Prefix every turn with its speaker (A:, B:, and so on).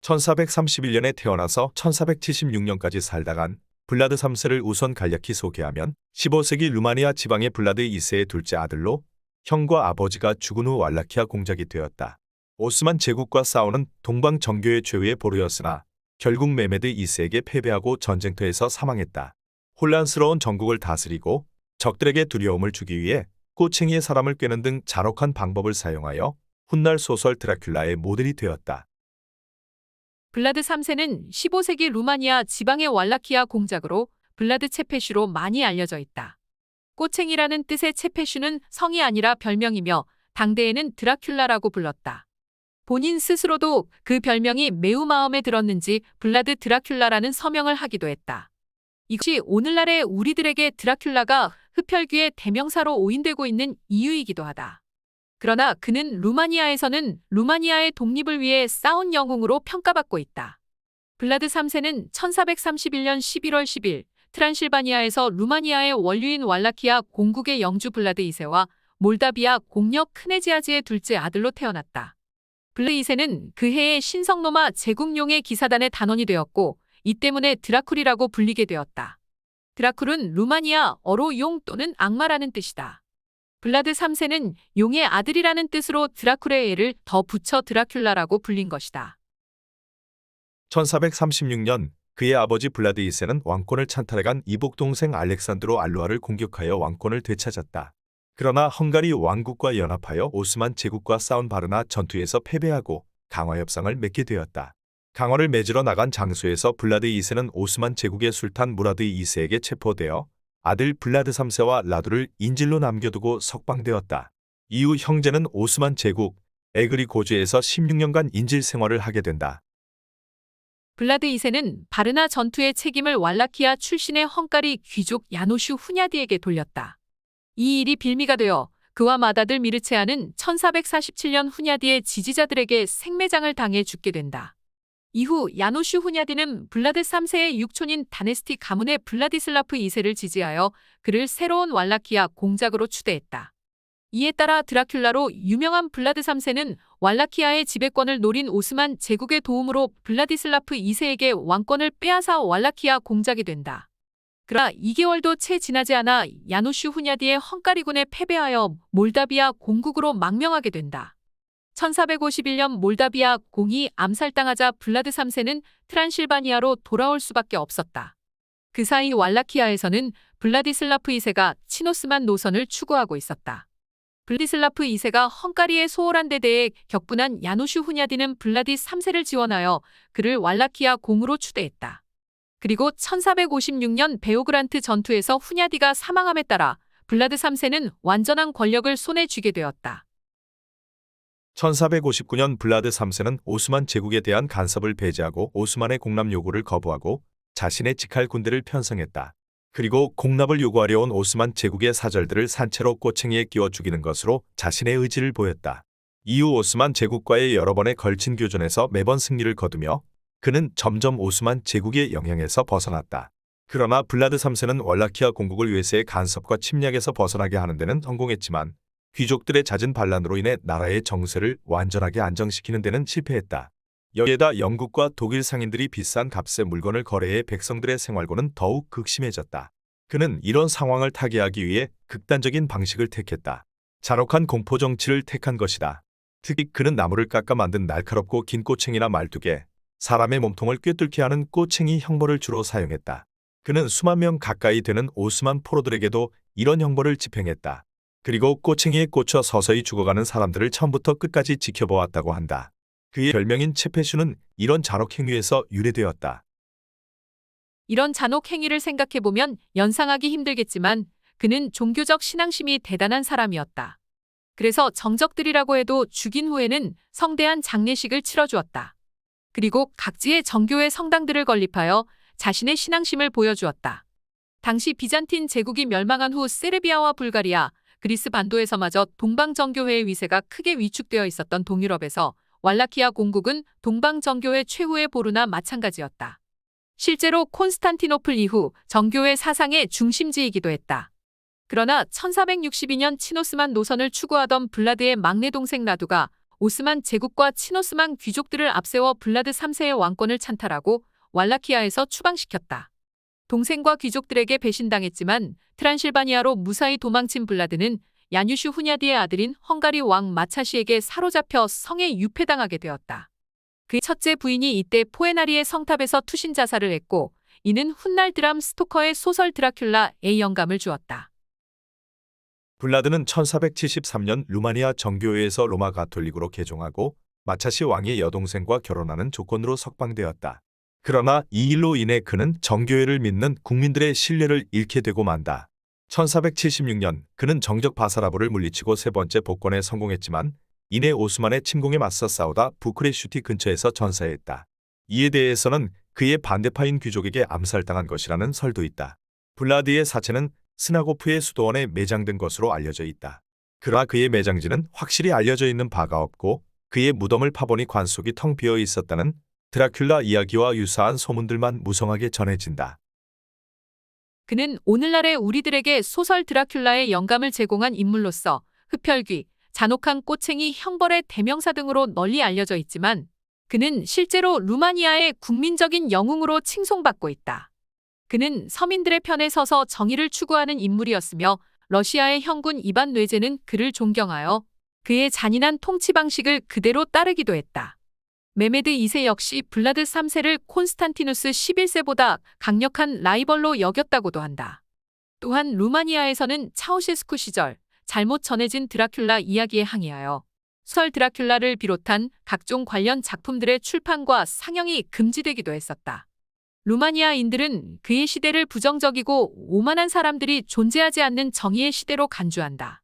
A: 1431년에 태어나서 1476년까지 살다간 블라드 3세를 우선 간략히 소개하면 15세기 루마니아 지방의 블라드 2세의 둘째 아들로 형과 아버지가 죽은 후 왈라키아 공작이 되었다. 오스만 제국과 싸우는 동방 정교의 최후의 보루였으나 결국 메메드 2세에게 패배하고 전쟁터에서 사망했다. 혼란스러운 전국을 다스리고 적들에게 두려움을 주기 위해 꼬챙이의 사람을 꿰는 등 잔혹한 방법을 사용하여 훗날 소설 드라큘라의 모델이 되었다.
B: 블라드 3세는 15세기 루마니아 지방의 왈라키아 공작으로 블라드 체페슈로 많이 알려져 있다. 꼬챙이라는 뜻의 체페슈는 성이 아니라 별명이며 당대에는 드라큘라라고 불렀다. 본인 스스로도 그 별명이 매우 마음에 들었는지 블라드 드라큘라라는 서명을 하기도 했다. 이것이 오늘날의 우리들에게 드라큘라가 흡혈귀의 대명사로 오인되고 있는 이유이기도 하다. 그러나 그는 루마니아에서는 루마니아의 독립을 위해 싸운 영웅으로 평가받고 있다. 블라드 3세는 1431년 11월 10일 트란실바니아에서 루마니아의 원류인 왈라키아 공국의 영주 블라드 2세와 몰다비아 공력 크네지아즈의 둘째 아들로 태어났다. 블라드 2세는 그 해의 신성로마 제국용의 기사단의 단원이 되었고 이 때문에 드라쿨이라고 불리게 되었다. 드라쿨은 루마니아어로 용 또는 악마라는 뜻이다. 블라드 3세는 용의 아들이라는 뜻으로 드라쿨의 애를 더 붙여 드라큘라라고 불린 것이다.
A: 1436년 그의 아버지 블라드 2세는 왕권을 찬탈해간 이복 동생 알렉산드로 알루아를 공격하여 왕권을 되찾았다. 그러나 헝가리 왕국과 연합하여 오스만 제국과 싸운 바르나 전투에서 패배하고 강화 협상을 맺게 되었다. 강화를 맺으러 나간 장소에서 블라드 2세는 오스만 제국의 술탄 무라드 2세에게 체포되어 아들 블라드 3세와 라두를 인질로 남겨두고 석방되었다. 이후 형제는 오스만 제국 에그리 고주에서 16년간 인질 생활을 하게 된다.
B: 블라드 2세는 바르나 전투의 책임을 왈라키아 출신의 헝가리 귀족 야노슈 후냐디에게 돌렸다. 이 일이 빌미가 되어 그와 맏아들 미르체아는 1447년 후냐디의 지지자들에게 생매장을 당해 죽게 된다. 이후 야노슈 후냐디는 블라드 3세의 육촌인 다네스티 가문의 블라디슬라프 2세를 지지하여 그를 새로운 왈라키아 공작으로 추대했다. 이에 따라 드라큘라로 유명한 블라드 3세는 왈라키아의 지배권을 노린 오스만 제국의 도움으로 블라디슬라프 2세에게 왕권을 빼앗아 왈라키아 공작이 된다. 그러나 2개월도 채 지나지 않아 야노슈 후냐디의 헝가리군에 패배하여 몰다비아 공국으로 망명하게 된다. 1451년 몰다비아 공이 암살당하자 블라드 3세는 트란실바니아로 돌아올 수밖에 없었다. 그 사이 왈라키아에서는 블라디슬라프 2세가 치노스만 노선을 추구하고 있었다. 블라디슬라프 2세가 헝가리의 소홀한 데 대해 격분한 야노슈 후냐디는 블라디 3세를 지원하여 그를 왈라키아 공으로 추대했다. 그리고 1456년 베오그란트 전투에서 후냐디가 사망함에 따라 블라드 3세는 완전한 권력을 손에 쥐게 되었다.
A: 1459년 블라드 3세는 오스만 제국에 대한 간섭을 배제하고 오스만의 공납 요구를 거부하고 자신의 직할 군대를 편성했다. 그리고 공납을 요구하려 온 오스만 제국의 사절들을 산채로 꼬챙이에 끼워 죽이는 것으로 자신의 의지를 보였다. 이후 오스만 제국과의 여러 번의 걸친 교전에서 매번 승리를 거두며 그는 점점 오스만 제국의 영향에서 벗어났다. 그러나 블라드 3세는 왈라키아 공국을 외세의 간섭과 침략에서 벗어나게 하는 데는 성공했지만 귀족들의 잦은 반란으로 인해 나라의 정세를 완전하게 안정시키는 데는 실패했다. 여기에다 영국과 독일 상인들이 비싼 값의 물건을 거래해 백성들의 생활고는 더욱 극심해졌다. 그는 이런 상황을 타개하기 위해 극단적인 방식을 택했다. 잔혹한 공포 정치를 택한 것이다. 특히 그는 나무를 깎아 만든 날카롭고 긴 꼬챙이나 말뚝에 사람의 몸통을 꿰뚫게 하는 꼬챙이 형벌을 주로 사용했다. 그는 수만 명 가까이 되는 오스만 포로들에게도 이런 형벌을 집행했다. 그리고 꼬챙이에 꽂혀 서서히 죽어가는 사람들을 처음부터 끝까지 지켜보았다고 한다. 그의 별명인 체페슈는 이런 잔혹 행위에서 유래되었다.
B: 이런 잔혹 행위를 생각해보면 연상하기 힘들겠지만 그는 종교적 신앙심이 대단한 사람이었다. 그래서 정적들이라고 해도 죽인 후에는 성대한 장례식을 치러주었다. 그리고 각지의 정교회 성당들을 건립하여 자신의 신앙심을 보여주었다. 당시 비잔틴 제국이 멸망한 후 세르비아와 불가리아, 그리스 반도에서마저 동방정교회의 위세가 크게 위축되어 있었던 동유럽에서 왈라키아 공국은 동방정교회 최후의 보루나 마찬가지였다. 실제로 콘스탄티노플 이후 정교회 사상의 중심지이기도 했다. 그러나 1462년 치노스만 노선을 추구하던 블라드의 막내 동생 라두가 오스만 제국과 친오스만 귀족들을 앞세워 블라드 3세의 왕권을 찬탈하고 왈라키아에서 추방시켰다. 동생과 귀족들에게 배신당했지만 트란실바니아로 무사히 도망친 블라드는 야뉴슈 후냐디의 아들인 헝가리 왕 마차시에게 사로잡혀 성에 유폐당하게 되었다. 그의 첫째 부인이 이때 포에나리의 성탑에서 투신 자살을 했고 이는 훗날 드람 스토커의 소설 드라큘라에 영감을 주었다.
A: 블라드는 1473년 루마니아 정교회에서 로마 가톨릭으로 개종하고 마차시 왕의 여동생과 결혼하는 조건으로 석방되었다. 그러나 이 일로 인해 그는 정교회를 믿는 국민들의 신뢰를 잃게 되고 만다. 1476년 그는 정적 바사라브를 물리치고 세 번째 복권에 성공했지만 이내 오스만의 침공에 맞서 싸우다 부크레슈티 근처에서 전사했다. 이에 대해서는 그의 반대파인 귀족에게 암살당한 것이라는 설도 있다. 블라드의 사체는 스나고프의 수도원에 매장된 것으로 알려져 있다. 그러나 그의 매장지는 확실히 알려져 있는 바가 없고 그의 무덤을 파보니 관 속이 텅 비어 있었다는 드라큘라 이야기와 유사한 소문들만 무성하게 전해진다.
B: 그는 오늘날의 우리들에게 소설 드라큘라의 영감을 제공한 인물로서 흡혈귀, 잔혹한 꼬챙이, 형벌의 대명사 등으로 널리 알려져 있지만 그는 실제로 루마니아의 국민적인 영웅으로 칭송받고 있다. 그는 서민들의 편에 서서 정의를 추구하는 인물이었으며 러시아의 형군 이반 뇌제는 그를 존경하여 그의 잔인한 통치 방식을 그대로 따르기도 했다. 메메드 2세 역시 블라드 3세를 콘스탄티누스 11세보다 강력한 라이벌로 여겼다고도 한다. 또한 루마니아에서는 차우셰스쿠 시절 잘못 전해진 드라큘라 이야기에 항의하여 소설 드라큘라를 비롯한 각종 관련 작품들의 출판과 상영이 금지되기도 했었다. 루마니아인들은 그의 시대를 부정적이고 오만한 사람들이 존재하지 않는 정의의 시대로 간주한다.